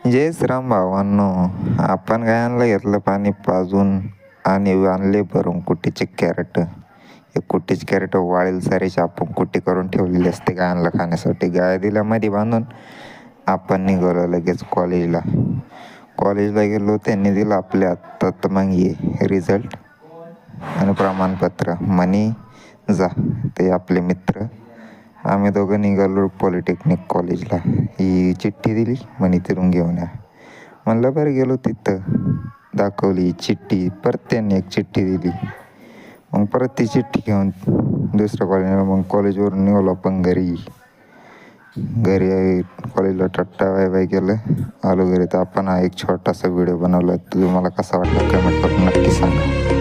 जय श्रीराम भावांनो. आपण गायांना घेतलं पाणी पाजून आणि आणले भरून कुटीचे कॅरेट. हे कुटीचे कॅरेट वाळेल सारेची आपण कुटी करून ठेवलेली असते गायांना खाण्यासाठी. गाय दिल्या मध्ये बांधून आपण निघालो लगेच कॉलेजला गेलो. त्यांनी दिलं आपल्या हातात मग ये रिझल्ट आणि प्रमाणपत्र. म्हणे जा. ते आपले मित्र. आम्ही दोघं निघालो पॉलिटेक्निक कॉलेजला. ही चिठ्ठी दिली म्हणे तिथून घेऊन या. म्हणलं बरं, गेलो तिथं, दाखवली चिठ्ठी. परत त्यांनी एक चिठ्ठी दिली. मग परत ती चिठ्ठी घेऊन दुसऱ्या कॉलेजला, मग कॉलेजवरून निघालो आपण घरी. कॉलेजला टट्टा वाय वाय केलं, आलो घरी. तर आपण हा एक छोटासा व्हिडिओ बनवला. तुम्हाला कसा वाटला कमेंट करून नक्की सांगा.